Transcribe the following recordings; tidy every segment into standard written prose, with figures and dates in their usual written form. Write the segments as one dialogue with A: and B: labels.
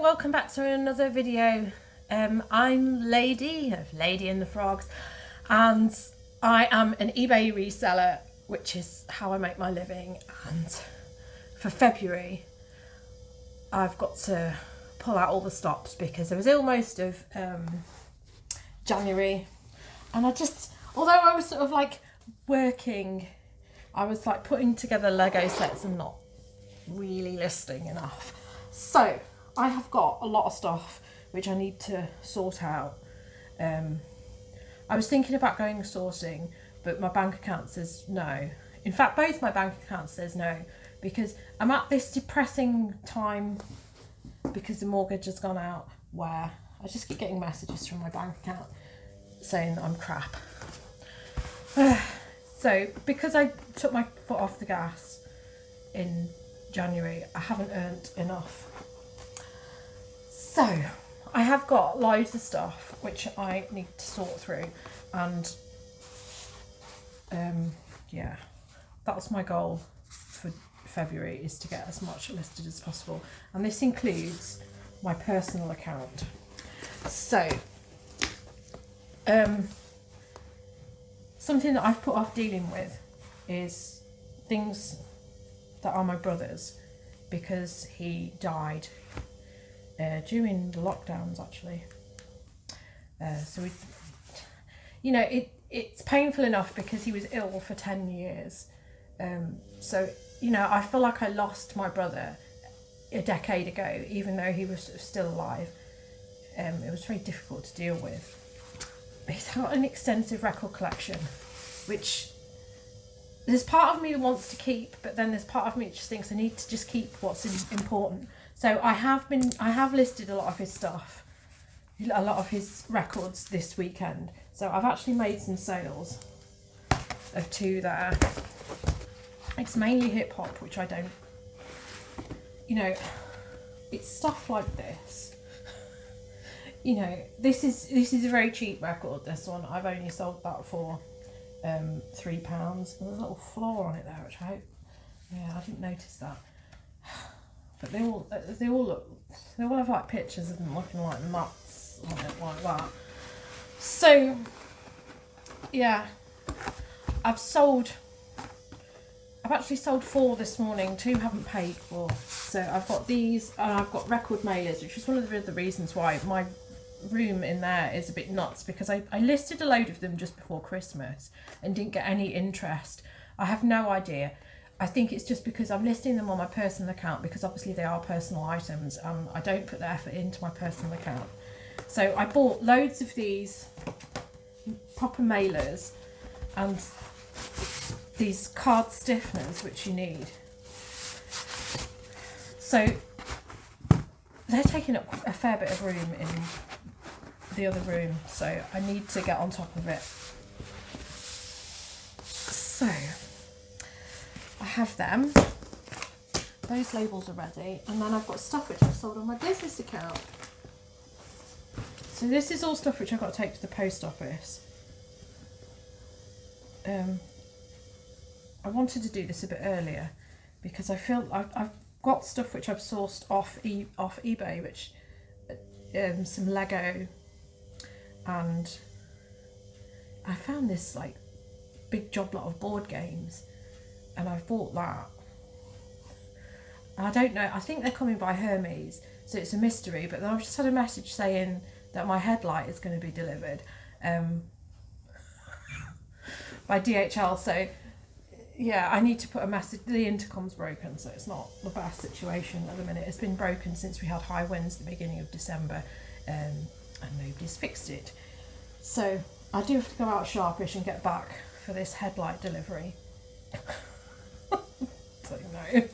A: welcome back to another video. I'm Lady and the Frogs, and I am an eBay reseller, which is how I make my living. And for February I've got to pull out all the stops because there was ill most of January, and although I was sort of like working, I was like putting together Lego sets and not really listing enough. So I have got a lot of stuff which I need to sort out. I was thinking about going sourcing, but my bank account says no. In fact, both my bank accounts says no, because I'm at this depressing time because the mortgage has gone out where I just keep getting messages from my bank account saying that I'm crap. So because I took my foot off the gas in January, I haven't earned enough. So I have got loads of stuff which I need to sort through, and yeah, that's my goal for February, is to get as much listed as possible, and this includes my personal account. So something that I've put off dealing with is things that are my brother's, because he died during the lockdowns actually. So it's painful enough because he was ill for 10 years. So I feel like I lost my brother a decade ago, even though he was still alive. It was very difficult to deal with. He's got an extensive record collection, which there's part of me that wants to keep, but then there's part of me that just thinks I need to just keep what's important. So I have listed a lot of his stuff, a lot of his records this weekend. So I've actually made some sales of 2 there. It's mainly hip hop, which I don't, it's stuff like this. This is a very cheap record, this one. I've only sold that for £3. There's a little flaw on it there, which I hope, I didn't notice that. But they all have like pictures of them looking like nuts on it, like that. So yeah, I've actually sold 4 this morning. 2 haven't paid for. So I've got these, and I've got record mailers, which is one of the reasons why my room in there is a bit nuts, because I listed a load of them just before Christmas and didn't get any interest. I have no idea. I think it's just because I'm listing them on my personal account, because obviously they are personal items. I don't put the effort into my personal account. So I bought loads of these proper mailers and these card stiffeners, which you need. So they're taking up a fair bit of room in the other room, so I need to get on top of it. So I have them. Those labels are ready, and then I've got stuff which I've sold on my business account. So this is all stuff which I've got to take to the post office. I wanted to do this a bit earlier because I feel I've got stuff which I've sourced off eBay, which some Lego, and I found this like big job lot of board games, and I've bought that. I don't know, I think they're coming by Hermes, so it's a mystery, but then I've just had a message saying that my headlight is going to be delivered by DHL. So yeah, I need to put a message. The intercom's broken, so it's not the best situation at the minute. It's been broken since we had high winds at the beginning of December, and nobody's fixed it. So I do have to go out sharpish and get back for this headlight delivery. So no,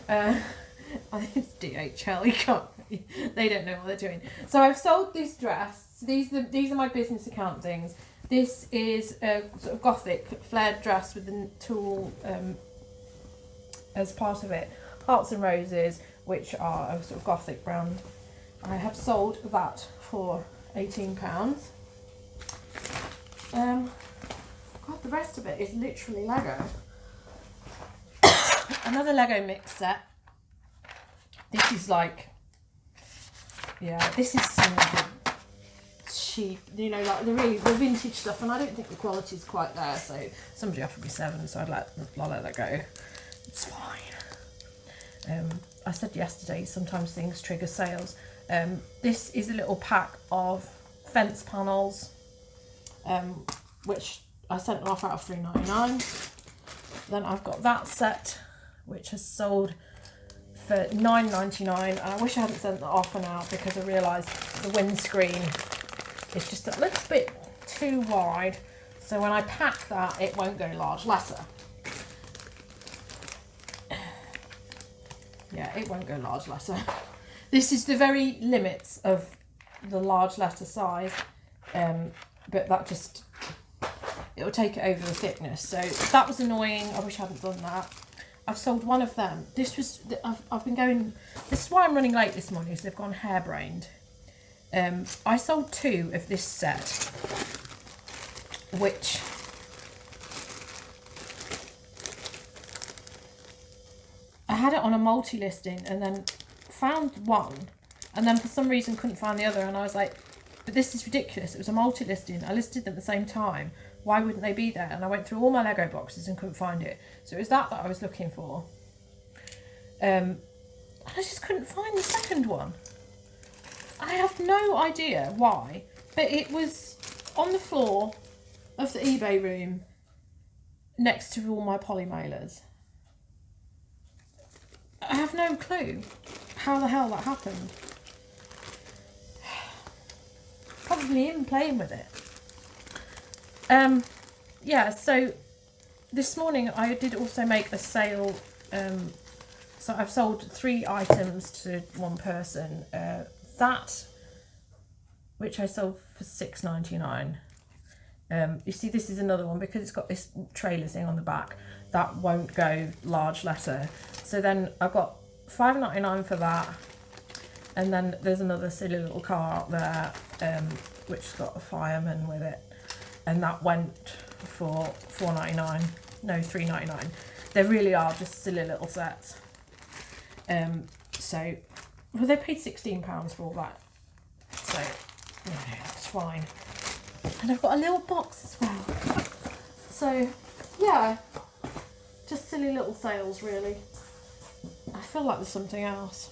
A: I think it's DHL. You can't. They don't know what they're doing. So I've sold this dress. These are my business account things. This is a sort of gothic flared dress with the tulle as part of it. Hearts and Roses, which are a sort of gothic brand. I have sold that for £18. God, the rest of it is literally Lego. Another Lego mix set. This is like Yeah, this is some of the cheap, you know, like the vintage stuff, and I don't think the quality's quite there, so somebody offered me 7, so I'll let that go. It's fine. I said yesterday, sometimes things trigger sales. This is a little pack of fence panels, which I sent off out of $3.99. Then I've got that set, which has sold for $9.99, and I wish I hadn't sent that off now because I realised the windscreen is just a little bit too wide, so when I pack that it won't go large letter. Yeah, it won't go large letter. This is the very limits of the large letter size, but that just, it'll take it over the thickness, so that was annoying. I wish I hadn't done that. I've sold one of them. This was, I've been going, this is why I'm running late this morning, is they've gone harebrained. I sold 2 of this set, which I had it on a multi-listing and then found one, and then for some reason couldn't find the other, and I was like, but this is ridiculous. It was a multi-listing. I listed them at the same time. Why wouldn't they be there? And I went through all my Lego boxes and couldn't find it. So it was that I was looking for. And I just couldn't find the second one. I have no idea why, but it was on the floor of the eBay room next to all my poly mailers. I have no clue how the hell that happened. Probably even playing with it. Yeah, so this morning I did also make a sale. So I've sold 3 items to one person. That, which I sold for $6.99. You see, this is another one because it's got this trailer thing on the back. That won't go large letter. So then I've got $5.99 for that. And then there's another silly little car up there, which's got a fireman with it. And that went for $4.99. No, $3.99. They really are just silly little sets. So, well, they paid £16 for all that. So, yeah, it's fine. And I've got a little box as well. So, yeah, just silly little sales, really. I feel like there's something else.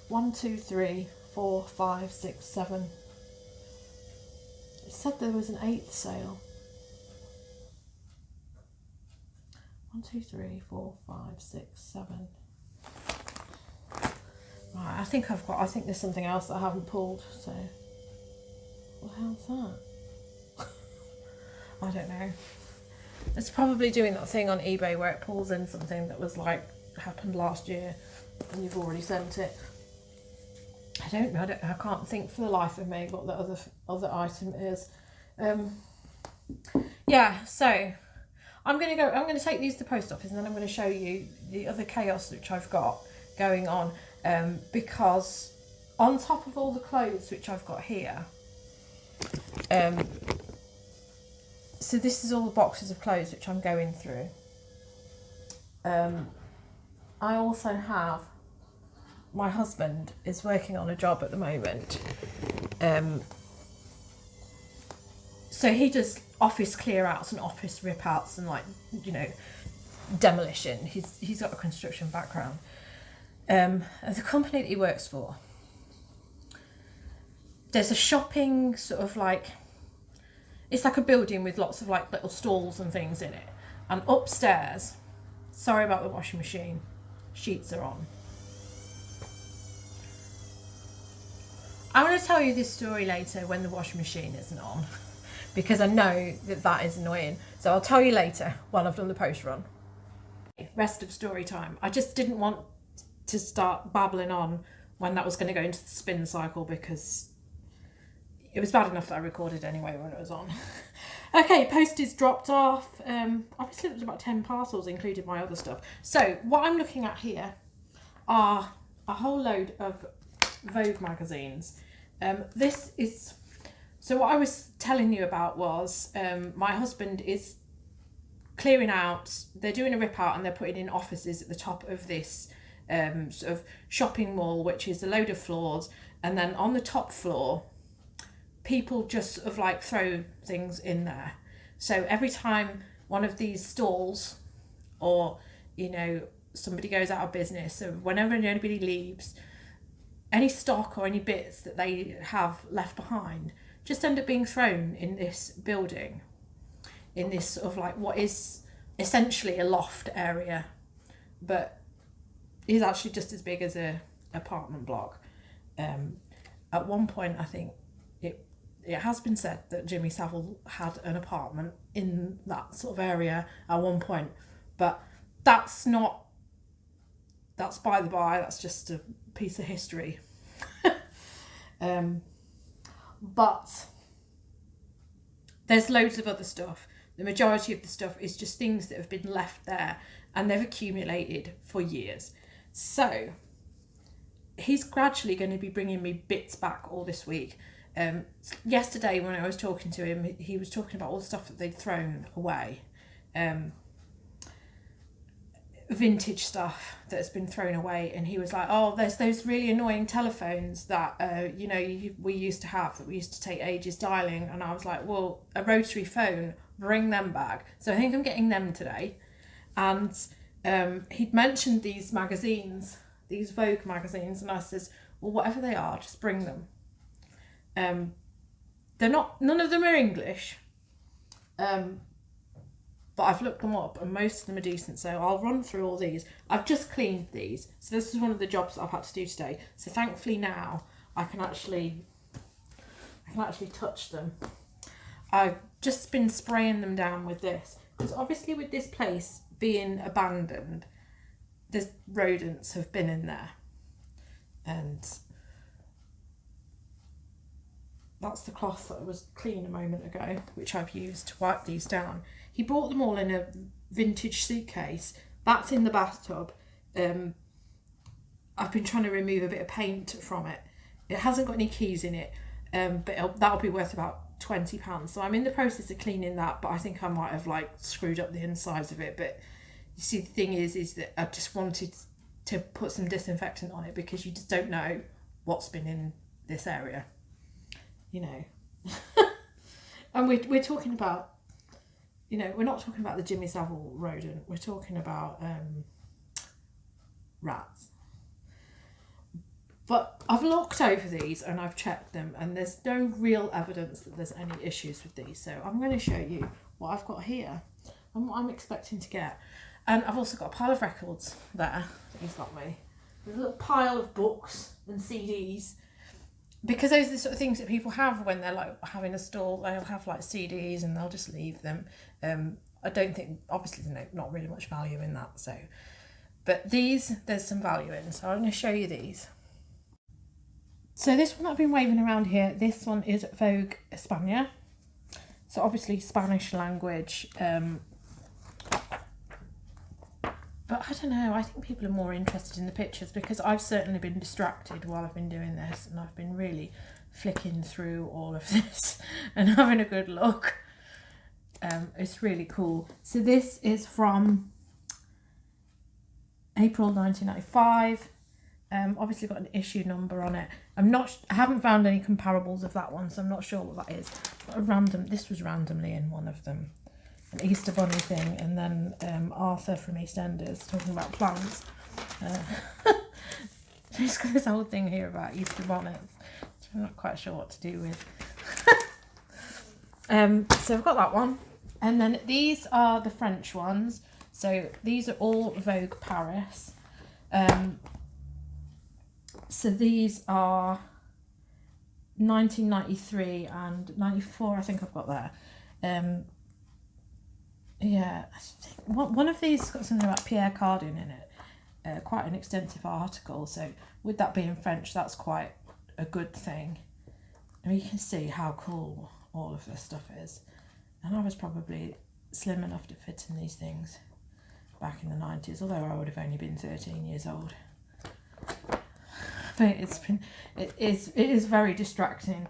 A: 1, 2, 3, 4, 5, 6, 7. It said there was an 8th sale. 1, 2, 3, 4, 5, 6, 7. Right, I think there's something else that I haven't pulled, so. What the hell's that? I don't know. It's probably doing that thing on eBay where it pulls in something that was like, happened last year and you've already sent it. I don't know, I can't think for the life of me what the other item is. Yeah, so I'm going to take these to the post office and then I'm going to show you the other chaos which I've got going on, because on top of all the clothes which I've got here, so this is all the boxes of clothes which I'm going through. I also have, my husband is working on a job at the moment. So he does office clear outs and office rip outs and, like, you know, demolition. He's got a construction background. The company that he works for, there's a shopping sort of like, it's like a building with lots of like little stalls and things in it. And upstairs, sorry about the washing machine, sheets are on. I'm going to tell you this story later when the washing machine isn't on, because I know that is annoying. So I'll tell you later when I've done the post run. Rest of story time. I just didn't want to start babbling on when that was going to go into the spin cycle, because it was bad enough that I recorded anyway when it was on. Okay, post is dropped off. Obviously it was about 10 parcels, including my other stuff. So what I'm looking at here are a whole load of Vogue magazines. This is, so what I was telling you about was, my husband is clearing out, they're doing a rip out and they're putting in offices at the top of this sort of shopping mall, which is a load of floors, and then on the top floor, people just sort of like throw things in there. So every time one of these stalls, or you know, somebody goes out of business, or whenever anybody leaves, any stock or any bits that they have left behind just end up being thrown in this building, in this sort of like what is essentially a loft area, but is actually just as big as a apartment block. At one point, I think it has been said that Jimmy Savile had an apartment in that sort of area at one point, but that's by the by, that's just a piece of history. But there's loads of other stuff. The majority of the stuff is just things that have been left there and they've accumulated for years. So he's gradually going to be bringing me bits back all this week. Yesterday when I was talking to him, he was talking about all the stuff that they'd thrown away. Vintage stuff that's been thrown away, and he was like, oh, there's those really annoying telephones that we used to have, that we used to take ages dialing. And I was like, well, a rotary phone, bring them back. So I think I'm getting them today. And he'd mentioned these magazines, these Vogue magazines, and I says, well, whatever they are, just bring them. None of them are English, but I've looked them up and most of them are decent, so I'll run through all these. I've just cleaned these, so this is one of the jobs that I've had to do today. So thankfully now I can actually touch them. I've just been spraying them down with this, because obviously with this place being abandoned, there's rodents have been in there, and that's the cloth that was clean a moment ago, which I've used to wipe these down. He bought them all in a vintage suitcase. That's in the bathtub. I've been trying to remove a bit of paint from it. It hasn't got any keys in it, but that'll be worth about £20. So I'm in the process of cleaning that, but I think I might have like screwed up the insides of it. But you see, the thing is that I just wanted to put some disinfectant on it, because you just don't know what's been in this area, you know. And we're talking about, you know, we're not talking about the Jimmy Savile rodent, we're talking about rats. But I've looked over these and I've checked them, and there's no real evidence that there's any issues with these. So I'm going to show you what I've got here and what I'm expecting to get. And I've also got a pile of records there that he's got me. There's a little pile of books and CDs, because those are the sort of things that people have when they're like having a stall. They'll have like CDs and they'll just leave them. I don't think, obviously there's not really much value in that. So, but these, there's some value in. So I'm going to show you these. So this one I've been waving around here, this one is Vogue España. So obviously Spanish language. But I don't know, I think people are more interested in the pictures, because I've certainly been distracted while I've been doing this, and I've been really flicking through all of this and having a good look. It's really cool. So this is from April 1995. Obviously got an issue number on it. I haven't found any comparables of that one, so I'm not sure what that is. But this was randomly in one of them. An Easter Bunny thing, and then Arthur from EastEnders talking about plants. He's got this whole thing here about Easter bonnets, which I'm not quite sure what to do with. So I've got that one, and then these are the French ones. So these are all Vogue Paris. So these are 1993 and 94, I think I've got there. Yeah, I think one of these got something about Pierre Cardin in it, quite an extensive article. So with that being French, that's quite a good thing. I mean, you can see how cool all of this stuff is. And I was probably slim enough to fit in these things back in the 90s, although I would have only been 13 years old. But it is very distracting.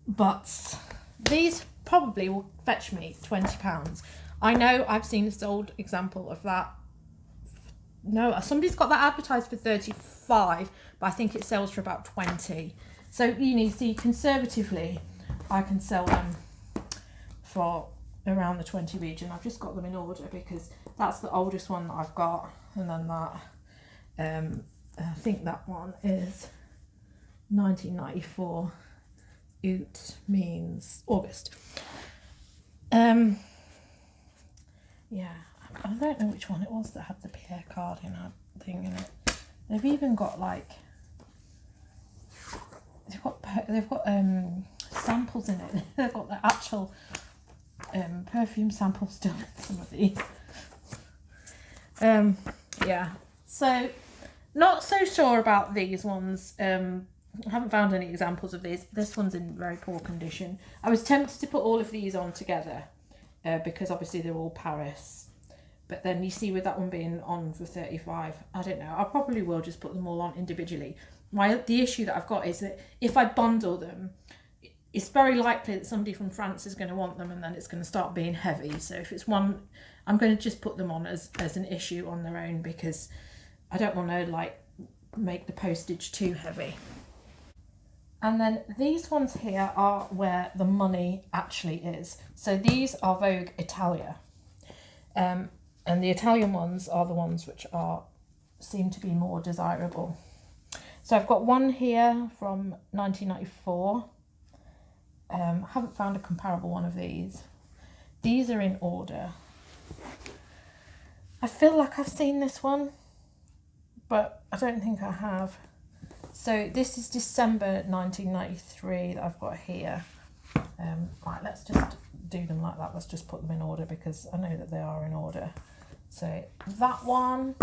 A: But these probably will fetch me £20. I know I've seen a sold example of that no, somebody's got that advertised for 35, but I think it sells for about 20. So you see, conservatively, I can sell them for around the 20 region. I've just got them in order because that's the oldest one that I've got, and then that I think that one is 1994. Oot means August. Yeah, I don't know which one it was that had the Pierre card thing in it. They've even got like they've got samples in it. They've got the actual perfume samples still in some of these. Yeah, so not so sure about these ones. I haven't found any examples of these. This one's in very poor condition. I was tempted to put all of these on together because obviously they're all Paris. But then you see with that one being on for 35, I don't know. I probably will just put them all on individually. The issue that I've got is that if I bundle them, it's very likely that somebody from France is going to want them, and then it's going to start being heavy. So if it's one, I'm going to just put them on as an issue on their own because I don't want to like make the postage too heavy. And then these ones here are where the money actually is. So these are Vogue Italia. And the Italian ones are the ones which seem to be more desirable. So I've got one here from 1994. I haven't found a comparable one of these. These are in order. I feel like I've seen this one, but I don't think I have. So this is December 1993 that I've got here. Right, let's just do them like that. Let's just put them in order because I know that they are in order. So that one,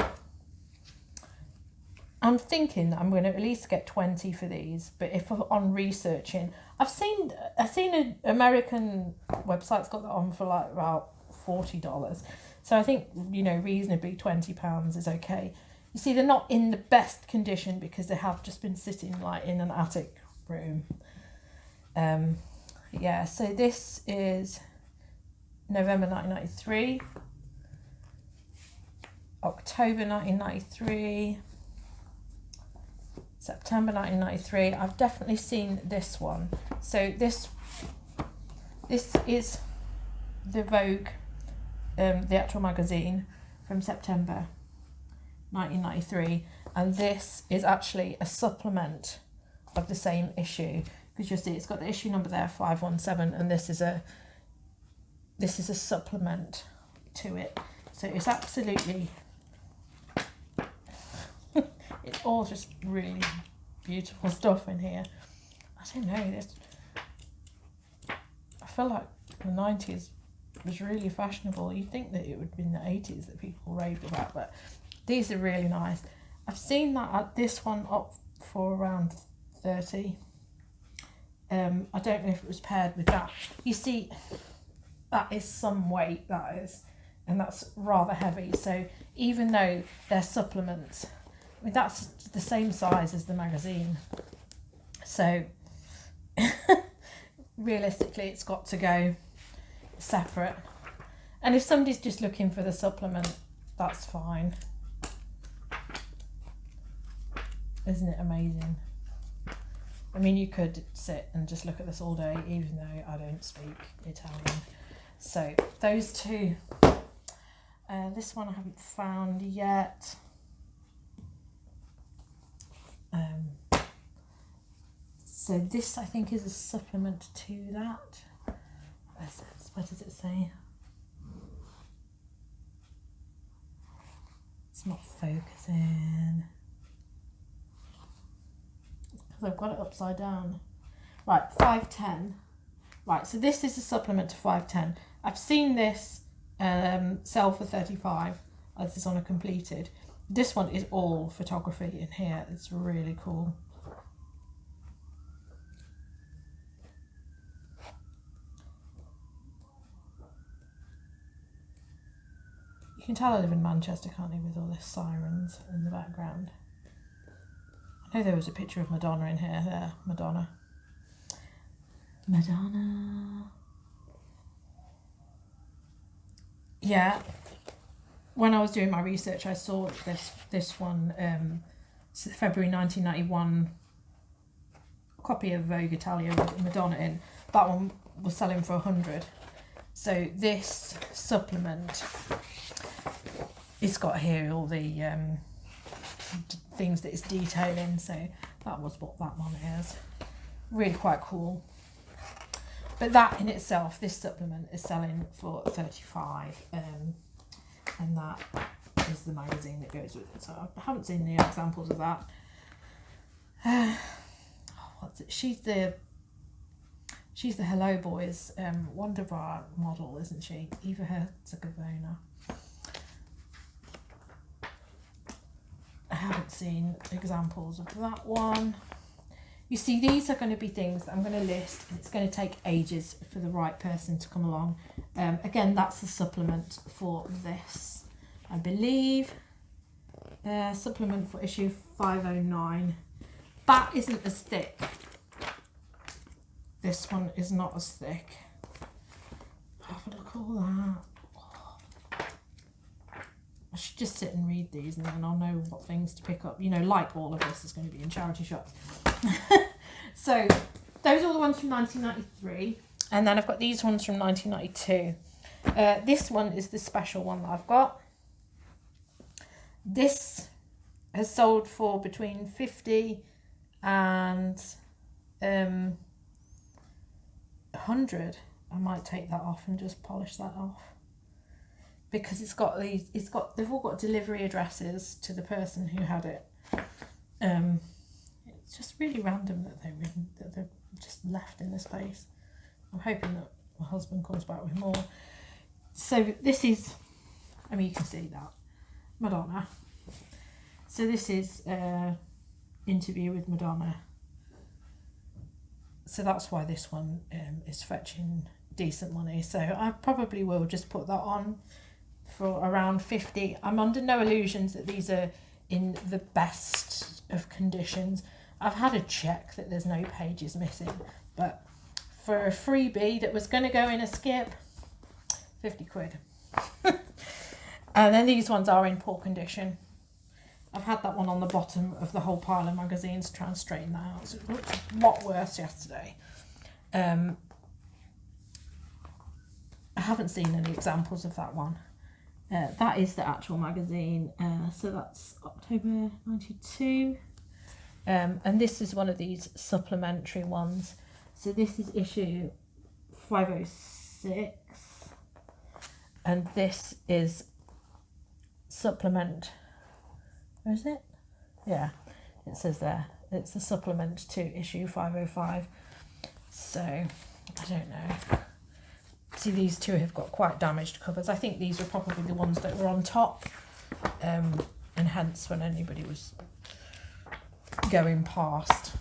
A: I'm thinking that I'm going to at least get 20 for these. But if on researching, I've seen an American website's got that on for like about $40. So I think, you know, reasonably £20 is okay. You see, they're not in the best condition because they have just been sitting like in an attic room. Yeah, so this is November 1993, October 1993, September 1993. I've definitely seen this one. So this is the Vogue, the actual magazine from September 1993, and this is actually a supplement of the same issue because you'll see it's got the issue number there, 517, and this is a supplement to it. So it's absolutely it's all just really beautiful stuff in here. I don't know, I feel like the 90s was really fashionable. You'd think that it would be in the 80s that people raved about, but these are really nice. I've seen that this one up for around 30. I don't know if it was paired with that. You see, that is some weight, that is, and that's rather heavy. So even though they're supplements, I mean, that's the same size as the magazine. So realistically, it's got to go separate. And if somebody's just looking for the supplement, that's fine. Isn't it amazing? I mean, you could sit and just look at this all day, even though I don't speak Italian. So those two. This one I haven't found yet. So this, I think, is a supplement to that. What does it say? It's not focusing. I've got it upside down. Right, 510. Right, so this is a supplement to 510. I've seen this sell for 35 as it's on a completed. This one is all photography in here. It's really cool. You can tell I live in Manchester, can't you, with all the sirens in the background. I know there was a picture of Madonna in here. There, Madonna. Yeah. when I was doing my research, I saw this one, February 1991 copy of Vogue Italia with Madonna in. That one was selling for 100. So this supplement, it's got here all the things that it's detailing. So that was what that one is. Really quite cool. But that in itself, this supplement is selling for 35, and that is the magazine that goes with it. So I haven't seen the examples of that. What's it? She's the Hello Boys Wonder Bra model, isn't she? Eva Herzegovina. I haven't seen examples of that one. You see, these are going to be things that I'm going to list, and it's going to take ages for the right person to come along. Again, that's the supplement for this, I believe. Supplement for issue 509. That isn't as thick. This one is not as thick. Have a look at all that. I should just sit and read these, and then I'll know what things to pick up. You know, like all of this is going to be in charity shops. So those are the ones from 1993, and then I've got these ones from 1992. This one is the special one that I've got. This has sold for between 50 and 100. I might take that off and just polish that off, because they've all got delivery addresses to the person who had it. It's just really random that they're just left in this place. I'm hoping that my husband comes back with more. So this is, I mean, you can see that, Madonna. So this is interview with Madonna. So that's why this one is fetching decent money. So I probably will just put that on for around 50. I'm under no illusions that these are in the best of conditions. I've had a check that there's no pages missing, but for a freebie that was going to go in a skip, 50 quid. And then these ones are in poor condition. I've had that one on the bottom of the whole pile of magazines to try and straighten that out. So it looked a lot worse yesterday. I haven't seen any examples of that one. That is the actual magazine. So that's October 92. And this is one of these supplementary ones. So this is issue 506. And this is supplement. Where is it? Yeah, it says there. It's the supplement to issue 505. So, I don't know. See, these two have got quite damaged covers. I think these were probably the ones that were on top. And hence, when anybody was going past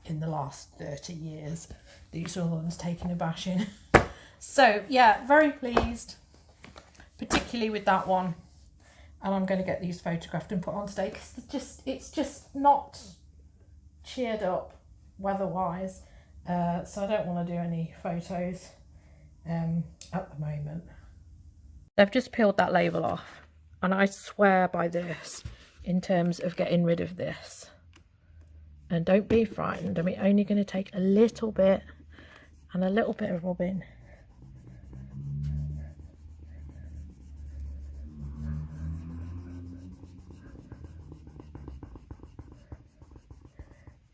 A: in the last 30 years, these are the ones taking a bashing. So, yeah, very pleased, particularly with that one. And I'm going to get these photographed and put on today, because it's just not cheered up weather-wise. So I don't want to do any photos at the moment. They've just peeled that label off, and I swear by this in terms of getting rid of this. And don't be frightened. I'm only going to take a little bit and a little bit of rubbing.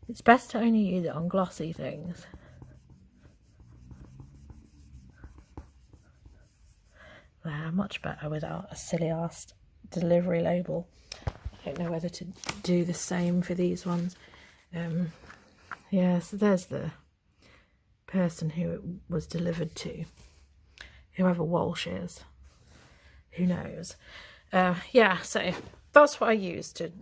A: It's best to only use it on glossy things. They're much better without a silly ass delivery label. I don't know whether to do the same for these ones. Yeah, so there's the person who it was delivered to. Whoever Walsh is. Who knows? Yeah, so that's what I use to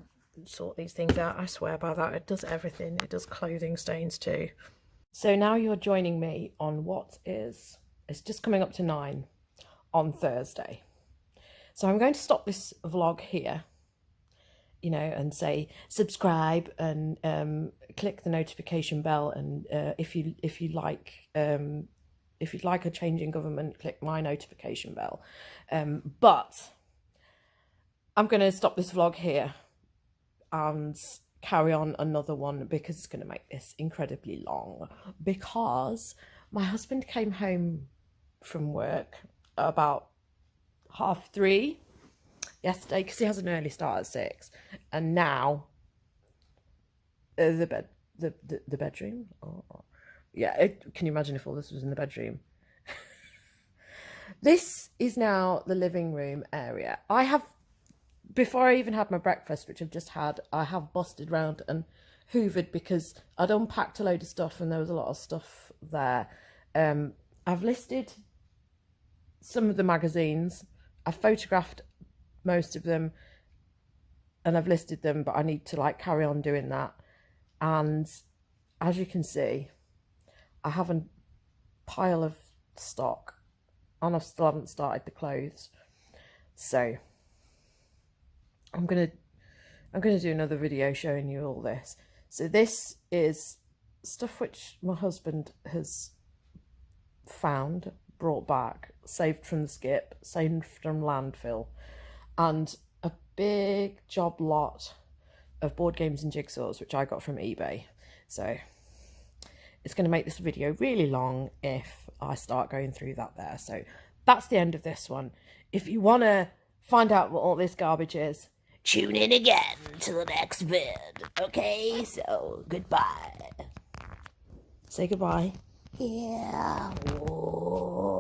A: sort these things out. I swear by that. It does everything. It does clothing stains too. So now you're joining me on what is, it's just coming up to 9 on Thursday. So I'm going to stop this vlog here, you know, and say subscribe and click the notification bell, and if you'd like a change in government, click my notification bell. But I'm going to stop this vlog here and carry on another one because it's going to make this incredibly long, because my husband came home from work about 3:30 yesterday, because he has an early start at 6, and now the bedroom, yeah, can you imagine if all this was in the bedroom? This is now the living room area. Before I even had my breakfast, which I've just had, I have busted round and hoovered because I'd unpacked a load of stuff and there was a lot of stuff there. I've listed some of the magazines. I've photographed most of them and I've listed them, but I need to like carry on doing that. And as you can see, I have a pile of stock and I still haven't started the clothes. So I'm gonna do another video showing you all this. So this is stuff which my husband has found, brought back, saved from the skip, saved from landfill, and a big job lot of board games and jigsaws which I got from eBay. So it's going to make this video really long if I start going through that there. So that's the end of this one. If you want to find out what all this garbage is, tune in again to the next vid. Okay, so goodbye. Say goodbye. Yeah. Whoa.